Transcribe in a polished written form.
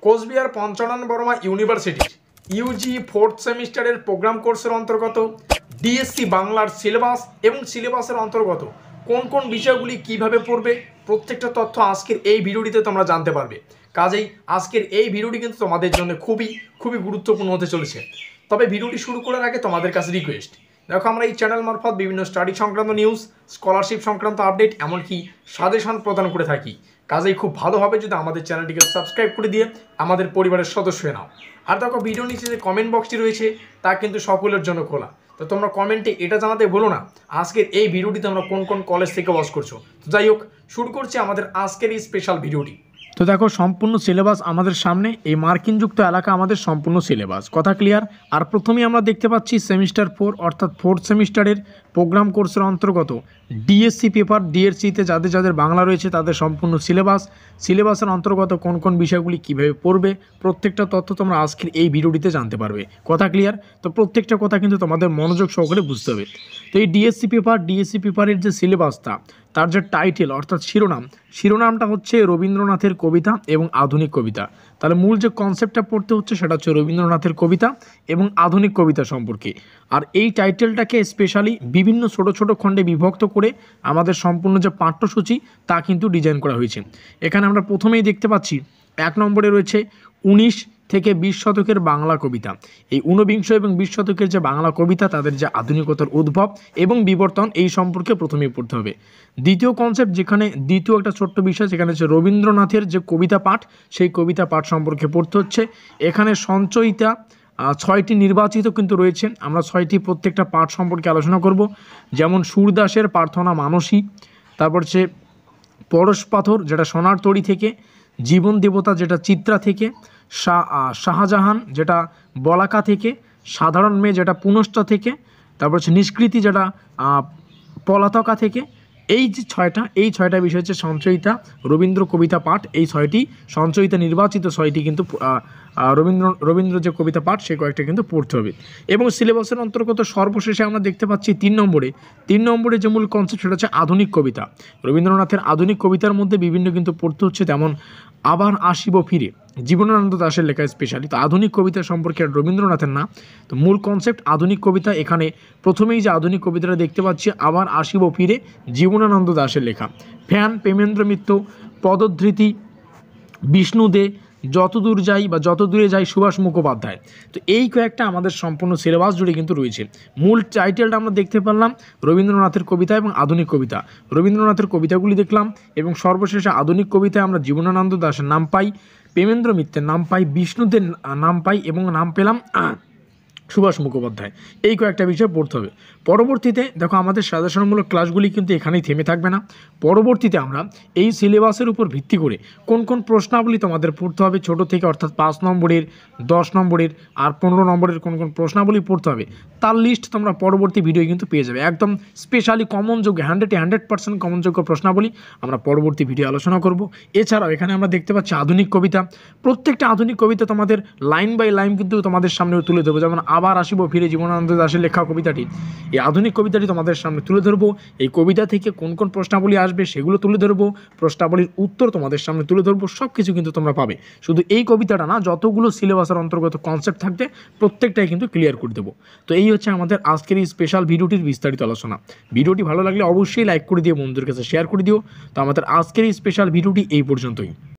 কোচবিহার পঞ্চানন বর্মা ইউনিভার্সিটির Yuji fourth সেমিস্টারের programme কোর্সের অন্তর্গত ডিএসসি বাংলার সিলেবাস এবং সিলেবাসের অন্তর্গত কোন কোন বিষয়গুলি কিভাবে পড়বে প্রত্যেকটা তথ্য আজকের এই ভিডিওটিতে তোমরা জানতে পারবে। কাজেই আজকের এই ভিডিওটি কিন্তু তোমাদের জন্য খুবই গুরুত্বপূর্ণ হতে চলেছে। তবে ভিডিওটি শুরু করার আগে তোমাদের কাছে রিকোয়েস্ট, দেখো আমরা এই চ্যানেল মারফত বিভিন্ন স্টাডি সংক্রান্ত নিউজ, স্কলারশিপ সংক্রান্ত আপডেট, এমনকি সাজেশন প্রদান করে থাকি। কাজেই খুব ভালো হবে যদি আমাদের চ্যানেলটিকে সাবস্ক্রাইব করে দিয়ে আমাদের পরিবারের সদস্য হয়ে নাও। আর দেখো ভিডিও নিচে যে কমেন্ট বক্সটি রয়েছে তা কিন্তু সকলের জন্য খোলা, তো তোমরা কমেন্টে এটা জানাতে ভুলো না আজকের এই ভিডিওটি তোমরা কোন কোন কলেজ থেকে ওয়াচ করছো। তো যাই হোক, শুরু করছি আমাদের আজকের এই স্পেশাল ভিডিওটি। তো দেখো সম্পূর্ণ সিলেবাস আমাদের সামনে, এই মার্কিনযুক্ত এলাকা আমাদের সম্পূর্ণ সিলেবাস, কথা ক্লিয়ার। আর প্রথমেই আমরা দেখতে পাচ্ছি সেমিস্টার 4 অর্থাৎ ফোর্থ সেমিস্টারের প্রোগ্রাম কোর্সের অন্তর্গত ডিএসসি পেপার, ডিএসসিতে যাদের যাদের বাংলা রয়েছে তাদের সম্পূর্ণ সিলেবাসের অন্তর্গত কোন কোন বিষয়গুলি কীভাবে পড়বে প্রত্যেকটা তথ্য তোমরা আজকের এই ভিডিওটিতে জানতে পারবে, কথা ক্লিয়ার। তো প্রত্যেকটা কথা কিন্তু তোমাদের মনোযোগ সহকারে বুঝতে হবে। তো এই ডিএসসি পেপারের যে সিলেবাসটা, তার যে টাইটেল অর্থাৎ শিরোনামটা হচ্ছে রবীন্দ্রনাথের কবিতা এবং আধুনিক কবিতা। তাহলে মূল যে কনসেপ্টটা পড়তে হচ্ছে সেটা হচ্ছে রবীন্দ্রনাথের কবিতা এবং আধুনিক কবিতা সম্পর্কে। আর এই টাইটেলটাকে স্পেশালি বিভিন্ন ছোট ছোট খণ্ডে বিভক্ত করে আমাদের সম্পূর্ণ যে পাঠ্যসূচি তা কিন্তু ডিজাইন করা হয়েছে। এখানে আমরা প্রথমেই দেখতে পাচ্ছি 1 নম্বরে রয়েছে 19 থেকে 20 শতকের বাংলা কবিতা। এই ঊনবিংশ এবং 20 শতকের যে বাংলা কবিতা তাদের যে আধুনিকতার উদ্ভব এবং বিবর্তন এই সম্পর্কে প্রথমেই পড়তে হবে। দ্বিতীয় কনসেপ্ট, যেখানে দ্বিতীয় একটা ছোট্ট বিষয়, যেখানে হচ্ছে রবীন্দ্রনাথের যে কবিতা পাঠ, সেই কবিতা পাঠ সম্পর্কে পড়তে হচ্ছে। এখানে সঞ্চয়িতা 6টি নির্বাচিত কিন্তু রয়েছে, আমরা 6টি প্রত্যেকটা পাঠ সম্পর্কে আলোচনা করব। যেমন সুরদাসের প্রার্থনা মানসী, তারপর হচ্ছে পরশ পাথর যেটা সোনার তরী থেকে, জীবন দেবতা যেটা চিত্রা থেকে, শাহজাহান যেটা বলাকা থেকে, সাধারণ মেয়ে যেটা পুনষ্টা থেকে, তারপর হচ্ছে নিষ্কৃতি যেটা পলাতকা থেকে। এই যে ছয়টা বিষয় হচ্ছে সঞ্চয়িতা রবীন্দ্র কবিতা পাঠ। এই 6টি সঞ্চয়িতা নির্বাচিত 6টি কিন্তু রবীন্দ্র যে কবিতা পাঠ সে কয়েকটা কিন্তু পড়তে হবে। এবং সিলেবাসের অন্তর্গত সর্বশেষে আমরা দেখতে পাচ্ছি 3 নম্বরে যে মূল কনসেপ্ট সেটা হচ্ছে আধুনিক কবিতা। রবীন্দ্রনাথের আধুনিক কবিতার মধ্যে বিভিন্ন কিন্তু পড়তে হচ্ছে, তেমন আবার আসিব ফিরে, জীবনানন্দ দাশের লেখা স্পেশালি। তো আধুনিক কবিতা সম্পর্কে রবীন্দ্রনাথের না, তো মূল কনসেপ্ট আধুনিক কবিতা। এখানে প্রথমেই যে আধুনিক কবিতাটা দেখতে পাচ্ছি আবার আসিব ফিরে, জীবনানন্দ দাশের লেখা। ফ্যান, প্রেমেন্দ্র মিত্র, পদধৃতি, বিষ্ণু দে, যত দূরে যাই সুভাষ মুখোপাধ্যায়। তো এই কয়েকটা আমাদের সম্পূর্ণ সিলেবাস জুড়ে কিন্তু রয়েছে। মূল টাইটেলটা আমরা দেখতে পারলাম রবীন্দ্রনাথের কবিতা এবং আধুনিক কবিতা। রবীন্দ্রনাথের কবিতাগুলি দেখলাম এবং সর্বশেষে আধুনিক কবিতায় আমরা জীবনানন্দ দাশের নাম পাই, প্রেমেন্দ্র মিত্রের নাম পাই, বিষ্ণুদের নাম পাই এবং নাম পেলাম সুভাষ মুখোপাধ্যায়। এই কয়েকটা বিষয় পড়তে হবে। পরবর্তীতে দেখো আমাদের সাজেশনমূলক ক্লাসগুলি কিন্তু এখানেই থেমে থাকবে না। পরবর্তীতে আমরা এই সিলেবাসের উপর ভিত্তি করে কোন কোন প্রশ্নাবলী তোমাদের পড়তে হবে ছোট থেকে, অর্থাৎ 5 নম্বরের, 10 নম্বরের আর 15 নম্বরের কোন কোন প্রশ্নাবলী পড়তে হবে তার লিস্ট তোমরা পরবর্তী ভিডিও কিন্তু পেয়ে যাবে। একদম স্পেশালি কমনযোগ্য 100% কমনযোগ্য প্রশ্নাবলী আমরা পরবর্তী ভিডিও আলোচনা করব। এছাড়াও এখানে আমরা দেখতে পাচ্ছি আধুনিক কবিতা। প্রত্যেকটা আধুনিক কবিতা তোমাদের লাইন বাই লাইন কিন্তু তোমাদের সামনে তুলে ধরবো। যেমন আবার আসিব ফিরে, জীবনানন্দ দাশের লেখা কবিতাটি, এই আধুনিক কবিতাটি তোমাদের সামনে তুলে ধরবো। এই কবিতা থেকে কোন কোন প্রশ্নাবলী আসবে সেগুলো তুলে ধরবো, প্রশ্নাবলীর উত্তর তোমাদের সামনে তুলে ধরবো, সব কিছু কিন্তু তোমরা পাবে। শুধু এই কবিতাটা না, যতগুলো সিলেবাসের অন্তর্গত কনসেপ্ট থাকবে প্রত্যেকটাই কিন্তু ক্লিয়ার করে দেবো। তো এই হচ্ছে আমাদের আজকের এই স্পেশাল ভিডিওটির বিস্তারিত আলোচনা। ভিডিওটি ভালো লাগলে অবশ্যই লাইক করে দিও, বন্ধুদের কাছে শেয়ার করে দিও। তো আমাদের আজকের এই স্পেশাল ভিডিওটি এই পর্যন্তই।